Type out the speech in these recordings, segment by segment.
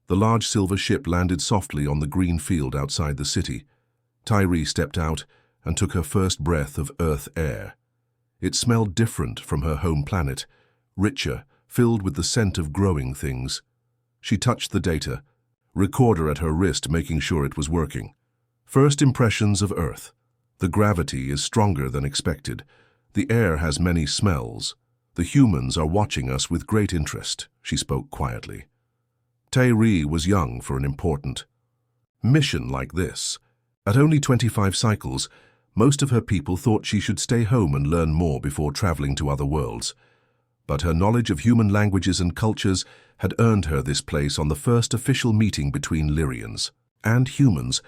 The large silver ship landed softly on the green field outside the city. Tyree stepped out and took her first breath of Earth air. It smelled different from her home planet, richer, filled with the scent of growing things. She touched the data, recorder at her wrist making sure it was working. First impressions of Earth. The gravity is stronger than expected. The air has many smells. The humans are watching us with great interest, she spoke quietly. Tyree was young for an important mission like this. At only 25 cycles, most of her people thought she should stay home and learn more before traveling to other worlds. But her knowledge of human languages and cultures had earned her this place on the first official meeting between Lyrians and humans.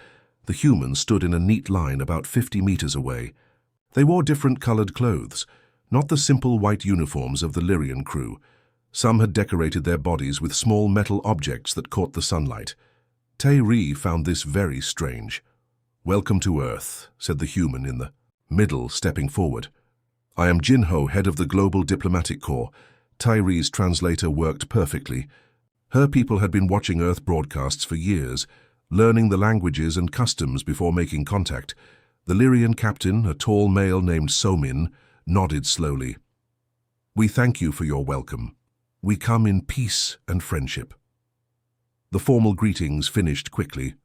The humans stood in a neat line about 50 meters away. They wore different colored clothes, not the simple white uniforms of the Lyrian crew. Some had decorated their bodies with small metal objects that caught the sunlight. Tyree found this very strange. "Welcome to Earth," said the human in the middle, stepping forward. "I am Jinho, head of the Global Diplomatic Corps." Tyree's translator worked perfectly. Her people had been watching Earth broadcasts for years, learning the languages and customs before making contact. The Lyrian captain, a tall male named Somin, nodded slowly. "We thank you for your welcome. We come in peace and friendship." The formal greetings finished quickly.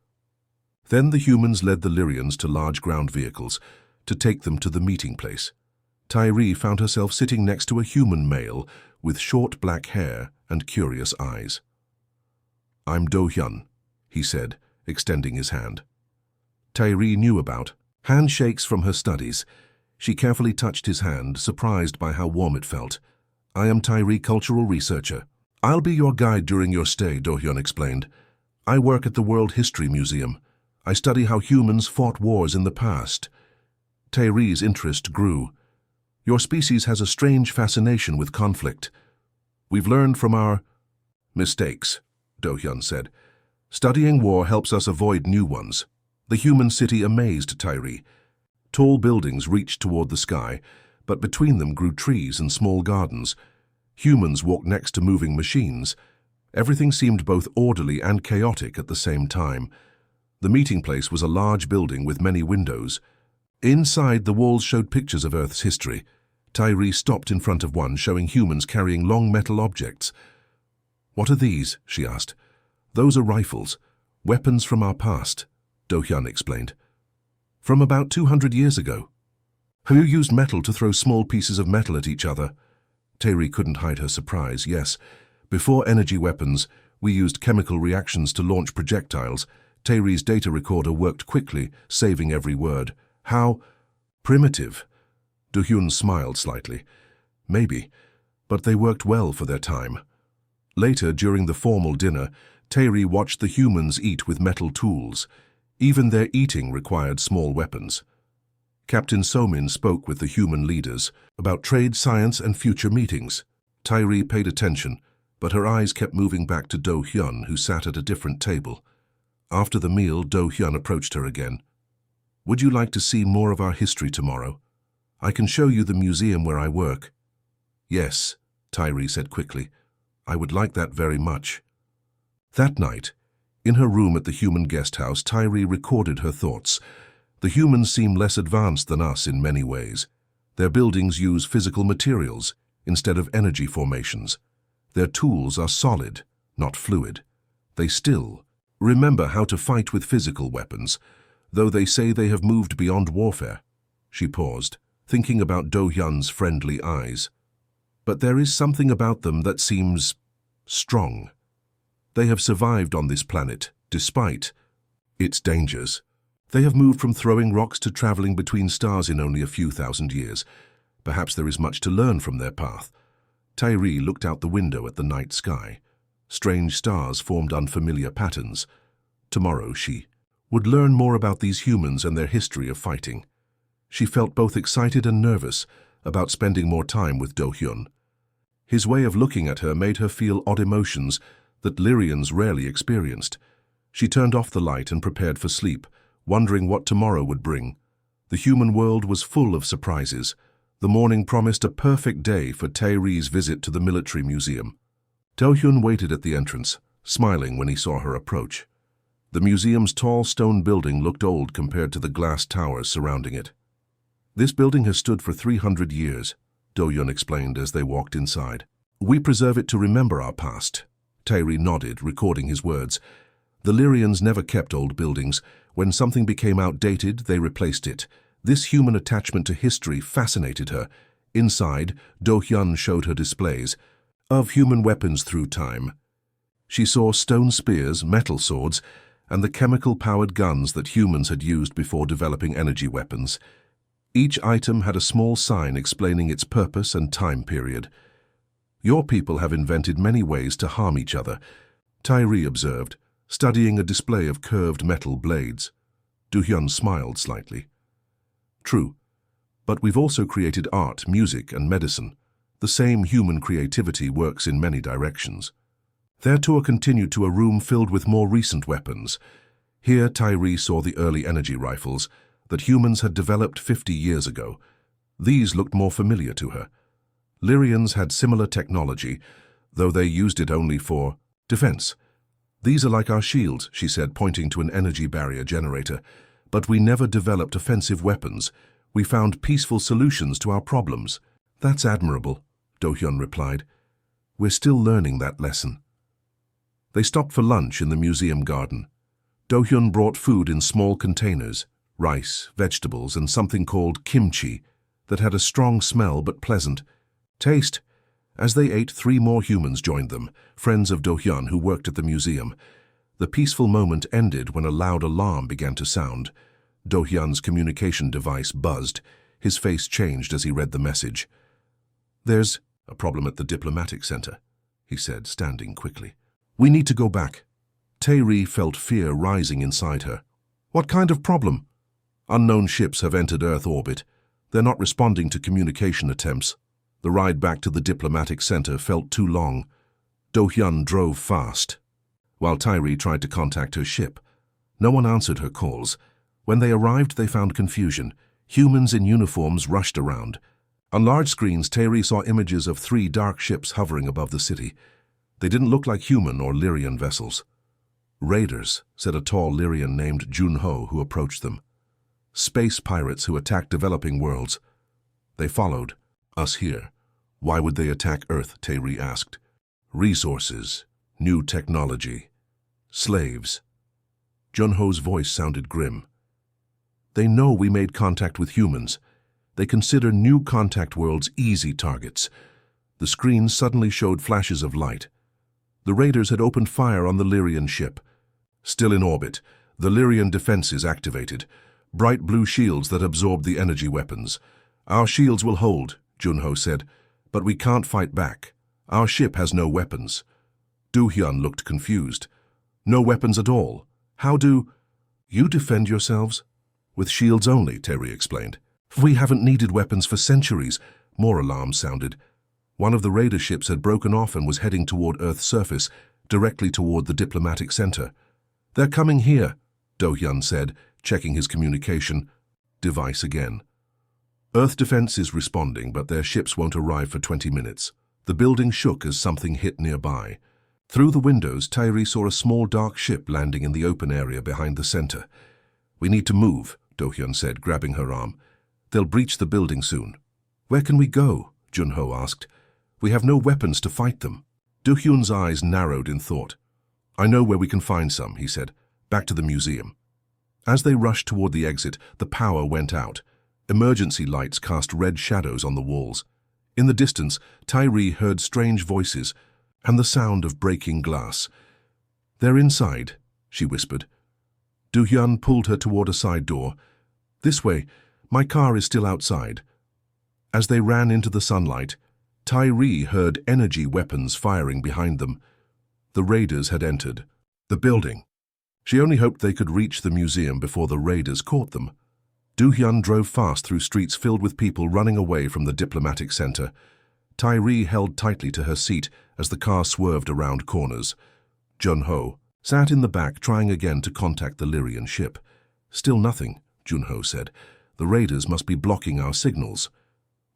Then the humans led the Lyrians to large ground vehicles to take them to the meeting place. Tyree found herself sitting next to a human male with short black hair and curious eyes. "I'm Do-hyun," he said, extending his hand. Tyree knew about handshakes from her studies. She carefully touched his hand, surprised by how warm it felt. "I am Tyree, cultural researcher. I'll be your guide during your stay," Do-hyun explained. "I work at the World History Museum. I study how humans fought wars in the past." Tyree's interest grew. "Your species has a strange fascination with conflict. We've learned from our mistakes," Do-hyun said. "Studying war helps us avoid new ones." The human city amazed Tyree. Tall buildings reached toward the sky, but between them grew trees and small gardens. Humans walked next to moving machines. Everything seemed both orderly and chaotic at the same time. The meeting place was a large building with many windows. Inside, the walls showed pictures of Earth's history. Tyree stopped in front of one, showing humans carrying long metal objects. "What are these?" she asked. "Those are rifles, weapons from our past," Do-hyun explained. "From about 200 years ago. Have you used metal to throw small pieces of metal at each other?" Tyree couldn't hide her surprise. "Yes. Before energy weapons, we used chemical reactions to launch projectiles." Tyree's data recorder worked quickly, saving every word. "How primitive." Do-hyun smiled slightly. "Maybe, but they worked well for their time." Later, during the formal dinner, Tyree watched the humans eat with metal tools. Even their eating required small weapons. Captain Somin spoke with the human leaders about trade, science, and future meetings. Tyree paid attention, but her eyes kept moving back to Do-hyun, who sat at a different table. After the meal, Do-hyun approached her again. "Would you like to see more of our history tomorrow? I can show you the museum where I work." "Yes," Tyree said quickly. "I would like that very much." That night, in her room at the human guest house, Tyree recorded her thoughts. The humans seem less advanced than us in many ways. Their buildings use physical materials instead of energy formations. Their tools are solid, not fluid. They still remember how to fight with physical weapons, though they say they have moved beyond warfare. She paused, thinking about Do-hyun's friendly eyes. But there is something about them that seems strong. They have survived on this planet, despite its dangers. They have moved from throwing rocks to traveling between stars in only a few thousand years. Perhaps there is much to learn from their path. Tyree looked out the window at the night sky. Strange stars formed unfamiliar patterns. Tomorrow she would learn more about these humans and their history of fighting. She felt both excited and nervous about spending more time with Do-hyun. His way of looking at her made her feel odd emotions that Lyrians rarely experienced. She turned off the light and prepared for sleep, wondering what tomorrow would bring. The human world was full of surprises. The morning promised a perfect day for Tyree's visit to the military museum. Do-hyun waited at the entrance, smiling when he saw her approach. The museum's tall stone building looked old compared to the glass towers surrounding it. "This building has stood for 300 years, Do-hyun explained as they walked inside. "We preserve it to remember our past." Tairi nodded, recording his words. The Lyrians never kept old buildings. When something became outdated, they replaced it. This human attachment to history fascinated her. Inside, Do-hyun showed her displays of human weapons through time. She saw stone spears, metal swords, and the chemical-powered guns that humans had used before developing energy weapons. Each item had a small sign explaining its purpose and time period. "Your people have invented many ways to harm each other," Tairi observed, studying a display of curved metal blades. Do-hyun smiled slightly. "True, but we've also created art, music, and medicine. The same human creativity works in many directions." Their tour continued to a room filled with more recent weapons. Here Tairi saw the early energy rifles that humans had developed 50 years ago. These looked more familiar to her. Lyrians had similar technology, though they used it only for defense. "These are like our shields," she said, pointing to an energy barrier generator. "But we never developed offensive weapons. We found peaceful solutions to our problems." "That's admirable," Do-hyun replied. "We're still learning that lesson." They stopped for lunch in the museum garden. Do-hyun brought food in small containers, rice, vegetables, and something called kimchi that had a strong smell but pleasant. "Taste." As they ate, 3 more humans joined them, friends of Do-hyun who worked at the museum. The peaceful moment ended when a loud alarm began to sound. Do-hyun's communication device buzzed. His face changed as he read the message. "There's a problem at the diplomatic center," he said, standing quickly. "We need to go back." Tairi felt fear rising inside her. "What kind of problem?" "Unknown ships have entered Earth orbit. They're not responding to communication attempts." The ride back to the diplomatic center felt too long. Do-hyun drove fast, while Tairi tried to contact her ship. No one answered her calls. When they arrived, they found confusion. Humans in uniforms rushed around. On large screens, Tairi saw images of 3 dark ships hovering above the city. They didn't look like human or Lyrian vessels. "Raiders," said a tall Lyrian named Junho who approached them. "Space pirates who attack developing worlds." They followed us here. "Why would they attack Earth?" Tairi asked. "Resources, new technology, slaves." Junho's voice sounded grim. "They know we made contact with humans. They consider new contact worlds easy targets." The screen suddenly showed flashes of light. The raiders had opened fire on the Lyrian ship. Still in orbit, the Lyrian defenses activated, bright blue shields that absorbed the energy weapons. "Our shields will hold," Junho said, "but we can't fight back. Our ship has no weapons." Do-hyun looked confused. "No weapons at all? How do you defend yourselves?" "With shields only," Tairi explained. "We haven't needed weapons for centuries." More alarms sounded. One of the raider ships had broken off and was heading toward Earth's surface, directly toward the diplomatic center. "They're coming here," Do-hyun said, checking his communication device again. "Earth defense is responding, but their ships won't arrive for 20 minutes. The building shook as something hit nearby. Through the windows, Tairi saw a small dark ship landing in the open area behind the center. "We need to move," Do-hyun said, grabbing her arm. "They'll breach the building soon." "Where can we go?" Junho asked. "We have no weapons to fight them." Do-hyun's eyes narrowed in thought. "I know where we can find some," he said. "Back to the museum." As they rushed toward the exit, the power went out. Emergency lights cast red shadows on the walls. In the distance, Tairi heard strange voices and the sound of breaking glass. "They're inside," she whispered. Do-hyun pulled her toward a side door. "This way. My car is still outside." As they ran into the sunlight, Tairi heard energy weapons firing behind them. The raiders had entered the building. She only hoped they could reach the museum before the raiders caught them. Do-hyun drove fast through streets filled with people running away from the diplomatic center. Tairi held tightly to her seat as the car swerved around corners. Junho sat in the back, trying again to contact the Lyrian ship. "Still nothing," Junho said. "The raiders must be blocking our signals."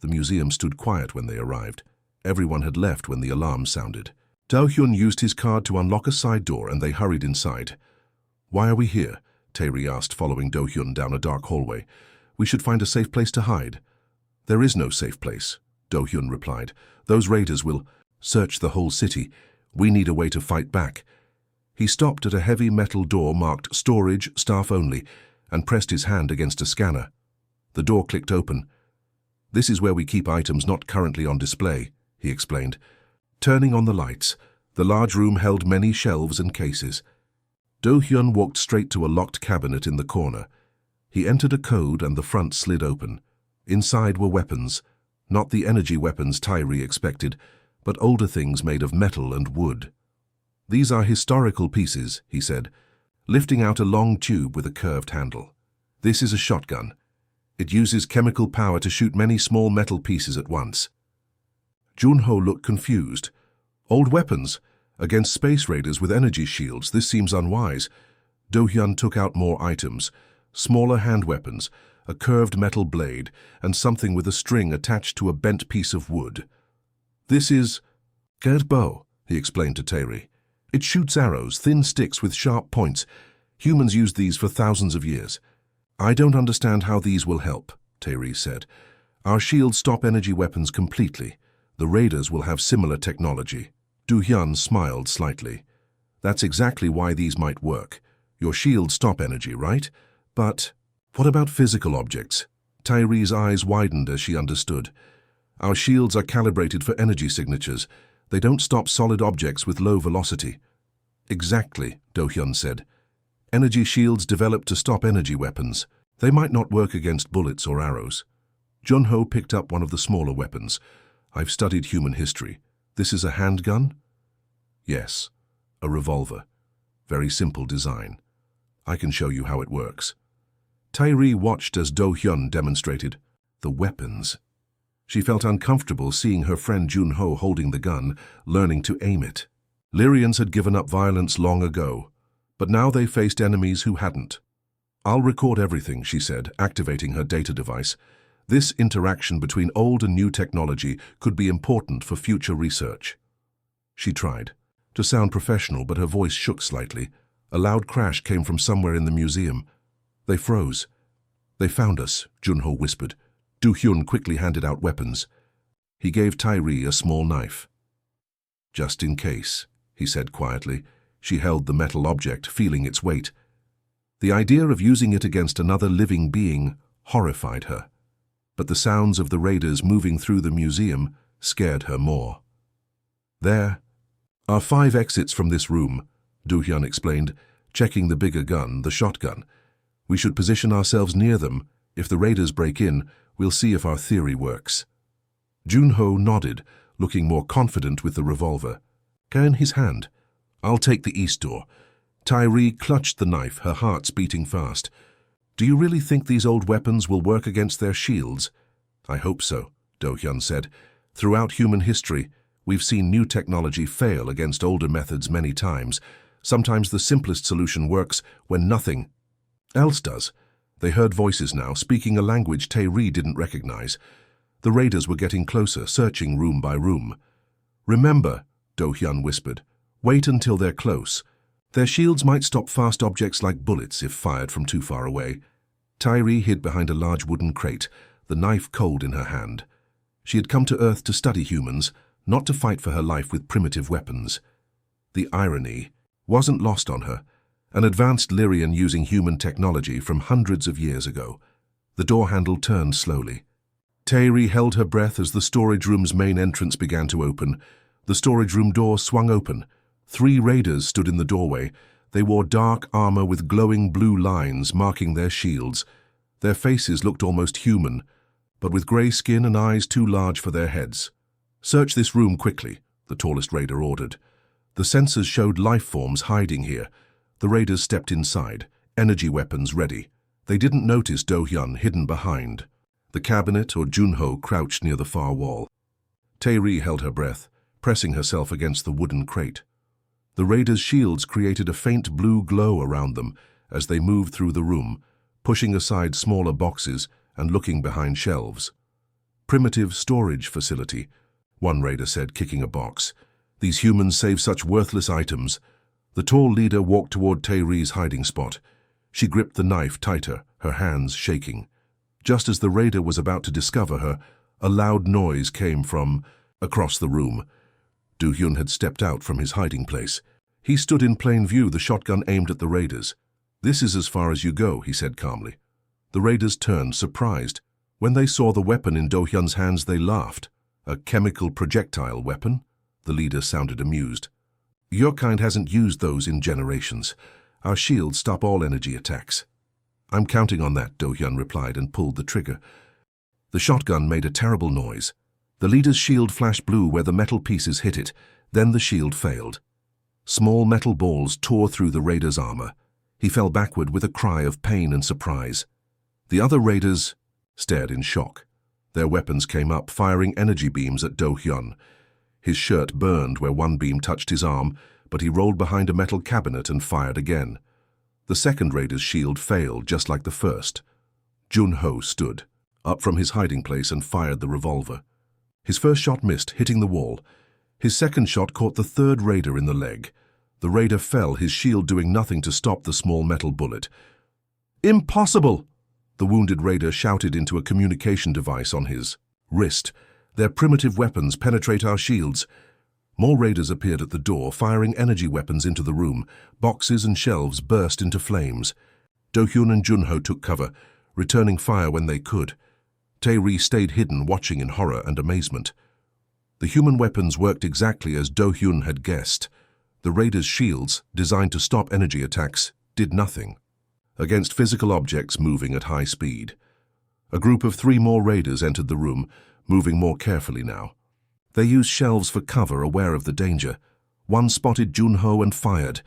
The museum stood quiet when they arrived. Everyone had left when the alarm sounded. Do-hyun used his card to unlock a side door and they hurried inside. "Why are we here?" Tae-ri asked, following Do-hyun down a dark hallway. "We should find a safe place to hide." "There is no safe place," Do-hyun replied. "Those raiders will search the whole city. We need a way to fight back." He stopped at a heavy metal door marked "Storage, Staff Only" and pressed his hand against a scanner. The door clicked open. "This is where we keep items not currently on display," he explained. Turning on the lights, the large room held many shelves and cases. Do-hyun walked straight to a locked cabinet in the corner. He entered a code and the front slid open. Inside were weapons, not the energy weapons Tae-ri expected, but older things made of metal and wood. "These are historical pieces," he said, lifting out a long tube with a curved handle. "This is a shotgun. It uses chemical power to shoot many small metal pieces at once." Junho looked confused. "Old weapons? Against space raiders with energy shields, this seems unwise." Do-hyun took out more items, smaller hand weapons, a curved metal blade, and something with a string attached to a bent piece of wood. "This is Gerd bow," he explained to Tae-ri. "It shoots arrows, thin sticks with sharp points. Humans used these for thousands of years." "I don't understand how these will help," Tae-ri said. "Our shields stop energy weapons completely. The raiders will have similar technology." Do-hyun smiled slightly. "That's exactly why these might work. Your shields stop energy, right? But what about physical objects?" Tae-ri's eyes widened as she understood. "Our shields are calibrated for energy signatures. They don't stop solid objects with low velocity." "Exactly," Do-hyun said. "Energy shields developed to stop energy weapons. They might not work against bullets or arrows." Junho picked up one of the smaller weapons. "I've studied human history. This is a handgun?" "Yes, a revolver. Very simple design. I can show you how it works." Tae-ri watched as Do-hyun demonstrated the weapons. She felt uncomfortable seeing her friend Junho holding the gun, learning to aim it. Lyrians had given up violence long ago, but now they faced enemies who hadn't. "I'll record everything," she said, activating her data device. "This interaction between old and new technology could be important for future research." She tried to sound professional, but her voice shook slightly. A loud crash came from somewhere in the museum. They froze. "They found us," Junho whispered. Do-hyun quickly handed out weapons. He gave Tae-ri a small knife. "Just in case," he said quietly. She held the metal object, feeling its weight. The idea of using it against another living being horrified her. But the sounds of the raiders moving through the museum scared her more. "There are 5 exits from this room," Do-hyun explained, checking the bigger gun, the shotgun. "We should position ourselves near them. If the raiders break in, we'll see if our theory works." Junho nodded, looking more confident with the revolver. In his hand. "I'll take the east door." Tae-ri clutched the knife, her hearts beating fast. "Do you really think these old weapons will work against their shields?" "I hope so," Do-hyun said. "Throughout human history, we've seen new technology fail against older methods many times. Sometimes the simplest solution works when nothing else does." They heard voices now, speaking a language Tae-ri didn't recognize. The raiders were getting closer, searching room by room. "Remember," Do-hyun whispered, "wait until they're close. Their shields might stop fast objects like bullets if fired from too far away." Tae-ri hid behind a large wooden crate, the knife cold in her hand. She had come to Earth to study humans, not to fight for her life with primitive weapons. The irony wasn't lost on her. An advanced Lyrian using human technology from hundreds of years ago. The door handle turned slowly. Tae-ri held her breath as the storage room's main entrance began to open. The storage room door swung open. 3 raiders stood in the doorway. They wore dark armor with glowing blue lines marking their shields. Their faces looked almost human, but with grey skin and eyes too large for their heads. "Search this room quickly," the tallest raider ordered. The sensors showed life forms hiding here. The raiders stepped inside, energy weapons ready. They didn't notice Do-hyun hidden behind the cabinet or Junho crouched near the far wall. Tae-ri held her breath, pressing herself against the wooden crate. The raiders' shields created a faint blue glow around them as they moved through the room, pushing aside smaller boxes and looking behind shelves. "Primitive storage facility," one raider said, kicking a box. These humans save such worthless items. The tall leader walked toward Tayri's hiding spot. She gripped the knife tighter, her hands shaking. Just as the raider was about to discover her, a loud noise came from across the room. Do-hyun had stepped out from his hiding place. He stood in plain view, the shotgun aimed at the raiders. "This is as far as you go," he said calmly. The raiders turned, surprised. When they saw the weapon in Do-hyun's hands, they laughed. "A chemical projectile weapon?" The leader sounded amused. "Your kind hasn't used those in generations. Our shields stop all energy attacks." "I'm counting on that," Do-hyun replied and pulled the trigger. The shotgun made a terrible noise. The leader's shield flashed blue where the metal pieces hit it. Then the shield failed. Small metal balls tore through the raider's armor. He fell backward with a cry of pain and surprise. The other raiders stared in shock. Their weapons came up, firing energy beams at Do-hyun. His shirt burned where one beam touched his arm, but he rolled behind a metal cabinet and fired again. The second raider's shield failed, just like the first. Jun-ho stood up from his hiding place and fired the revolver. His first shot missed, hitting the wall. His second shot caught the third raider in the leg. The raider fell, his shield doing nothing to stop the small metal bullet. "Impossible!" The wounded raider shouted into a communication device on his wrist. "Their primitive weapons penetrate our shields." More raiders appeared at the door, firing energy weapons into the room. Boxes and shelves burst into flames. Do-hyun and Jun-ho took cover, returning fire when they could. Tae-ri stayed hidden, watching in horror and amazement. The human weapons worked exactly as Do-hyun had guessed. The raiders' shields, designed to stop energy attacks, did nothing against physical objects moving at high speed. A group of 3 more raiders entered the room, moving more carefully now. They used shelves for cover, aware of the danger. One spotted Jun-ho and fired.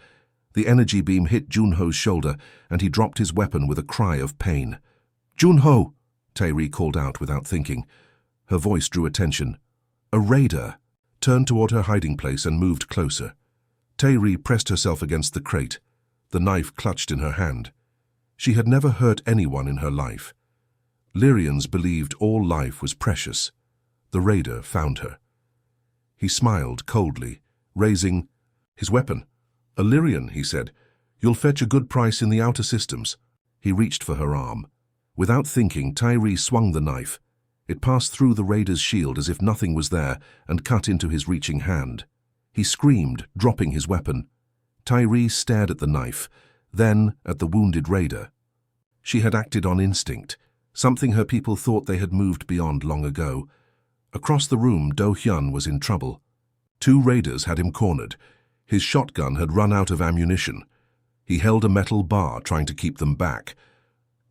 The energy beam hit Jun-ho's shoulder, and he dropped his weapon with a cry of pain. "Jun-ho!" Tae-ri called out without thinking. Her voice drew attention. A raider turned toward her hiding place and moved closer. Tae-ri pressed herself against the crate, the knife clutched in her hand. She had never hurt anyone in her life. Lyrians believed all life was precious. The raider found her. He smiled coldly, raising his weapon. "A Lyrian," he said. "You'll fetch a good price in the outer systems." He reached for her arm. Without thinking, Tae-ri swung the knife. It passed through the raider's shield as if nothing was there and cut into his reaching hand. He screamed, dropping his weapon. Tae-ri stared at the knife, then at the wounded raider. She had acted on instinct, something her people thought they had moved beyond long ago. Across the room, Do-hyun was in trouble. 2 raiders had him cornered. His shotgun had run out of ammunition. He held a metal bar, trying to keep them back.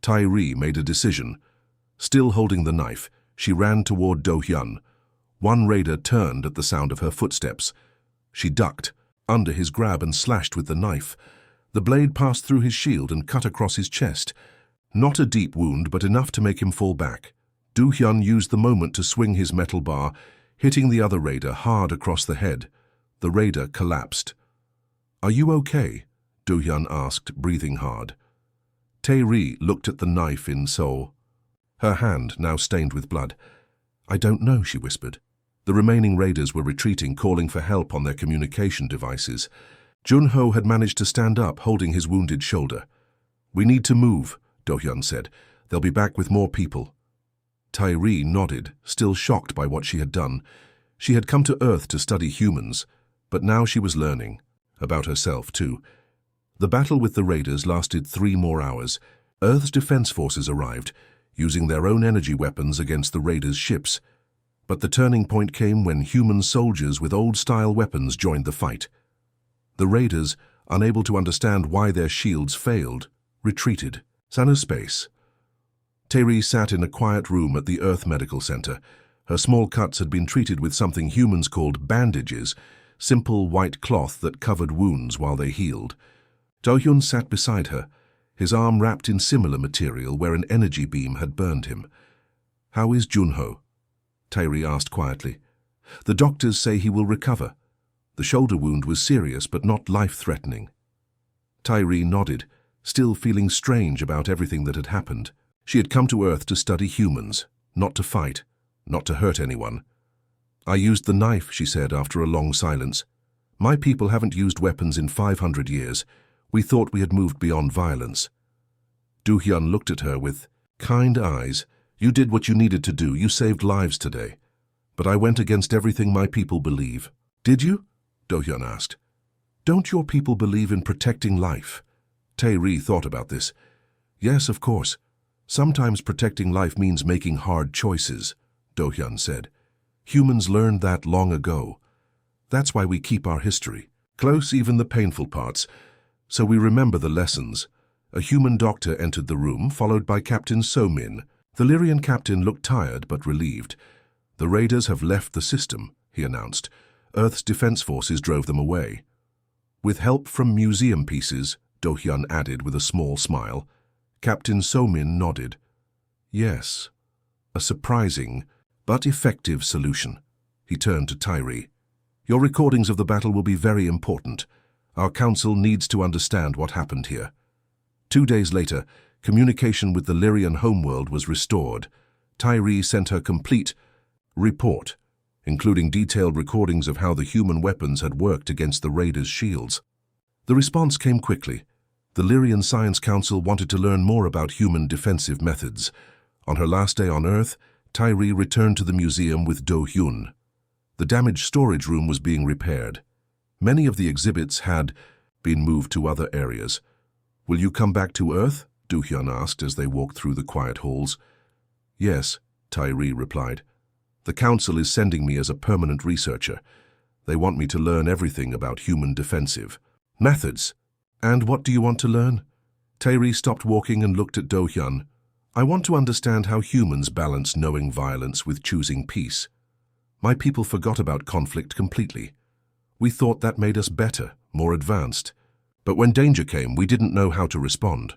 Tae-ri made a decision. Still holding the knife, she ran toward Do-hyun. One raider turned at the sound of her footsteps. She ducked under his grab and slashed with the knife. The blade passed through his shield and cut across his chest. Not a deep wound, but enough to make him fall back. Do-hyun used the moment to swing his metal bar, hitting the other raider hard across the head. The raider collapsed. "Are you okay?" Do-hyun asked, breathing hard. Tae-ri looked at the knife in Seoul, her hand now stained with blood. "I don't know," she whispered. The remaining raiders were retreating, calling for help on their communication devices. Jun-ho had managed to stand up, holding his wounded shoulder. "We need to move," Do-hyun said. "They'll be back with more people." Tae-ri nodded, still shocked by what she had done. She had come to Earth to study humans, but now she was learning about herself too. The battle with the raiders lasted 3 more hours. Earth's defense forces arrived, using their own energy weapons against the raiders' ships. But the turning point came when human soldiers with old-style weapons joined the fight. The raiders, unable to understand why their shields failed, retreated. Space. Tae-ri sat in a quiet room at the Earth Medical Center. Her small cuts had been treated with something humans called bandages, simple white cloth that covered wounds while they healed. Do-hyun sat beside her, his arm wrapped in similar material where an energy beam had burned him. "How is Jun-ho?" Tae-ri asked quietly. "The doctors say he will recover." The shoulder wound was serious but not life-threatening. Tae-ri nodded, still feeling strange about everything that had happened. She had come to Earth to study humans, not to fight, not to hurt anyone. "I used the knife," she said after a long silence. My people haven't used weapons in 500 years. We thought we had moved beyond violence. Do-hyun looked at her with kind eyes. You did what you needed to do. You saved lives today. But I went against everything my people believe. Did you? Do-hyun asked. Don't your people believe in protecting life? Tae-ri thought about this. Yes, of course. Sometimes protecting life means making hard choices, Do-hyun said. Humans learned that long ago. That's why we keep our history close, even the painful parts, so we remember the lessons. A human doctor entered the room, followed by Captain So-min. The Lyrian captain looked tired but relieved. The raiders have left the system, he announced. Earth's defense forces drove them away. With help from museum pieces, Do-hyun added with a small smile. Captain So-min nodded. Yes, a surprising but effective solution. He turned to Tae-ri. Your recordings of the battle will be very important. Our council needs to understand what happened here. 2 days later, communication with the Lyrian homeworld was restored. Tae-ri sent her complete report, including detailed recordings of how the human weapons had worked against the raiders' shields. The response came quickly. The Lyrian Science Council wanted to learn more about human defensive methods. On her last day on Earth, Tae-ri returned to the museum with Do-hyun. The damaged storage room was being repaired. Many of the exhibits had been moved to other areas. Will you come back to Earth? Do-hyun asked as they walked through the quiet halls. Yes, Tae-ri replied. The council is sending me as a permanent researcher. They want me to learn everything about human defensive methods. And what do you want to learn? Tae-ri stopped walking and looked at Do-hyun. I want to understand how humans balance knowing violence with choosing peace. My people forgot about conflict completely. We thought that made us better, more advanced. But when danger came, we didn't know how to respond.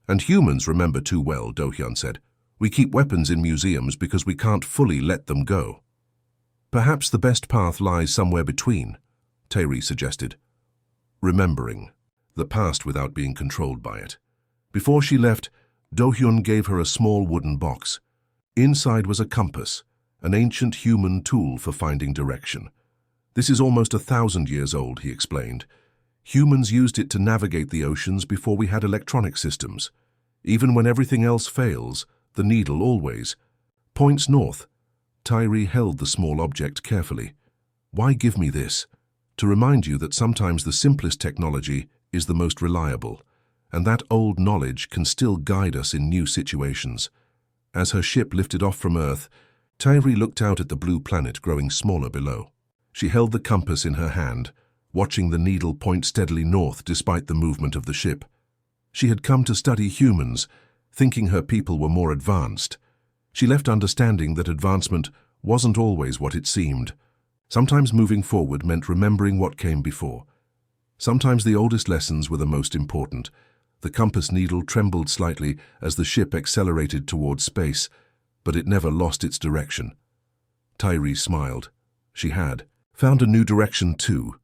And humans remember too well, Do-hyun said. We keep weapons in museums because we can't fully let them go. Perhaps the best path lies somewhere between, Tae-ri suggested. Remembering the past without being controlled by it. Before she left, Do-hyun gave her a small wooden box. Inside was a compass, an ancient human tool for finding direction. This is almost 1,000 years old, he explained. Humans used it to navigate the oceans before we had electronic systems. Even when everything else fails, the needle always points north. Tae-ri held the small object carefully. Why give me this? To remind you that sometimes the simplest technology is the most reliable, and that old knowledge can still guide us in new situations. As her ship lifted off from Earth, Tae-ri looked out at the blue planet growing smaller below. She held the compass in her hand, watching the needle point steadily north despite the movement of the ship. She had come to study humans, thinking her people were more advanced. She left understanding that advancement wasn't always what it seemed. Sometimes moving forward meant remembering what came before. Sometimes the oldest lessons were the most important. The compass needle trembled slightly as the ship accelerated towards space, but it never lost its direction. Tae-ri smiled. She had found a new direction too.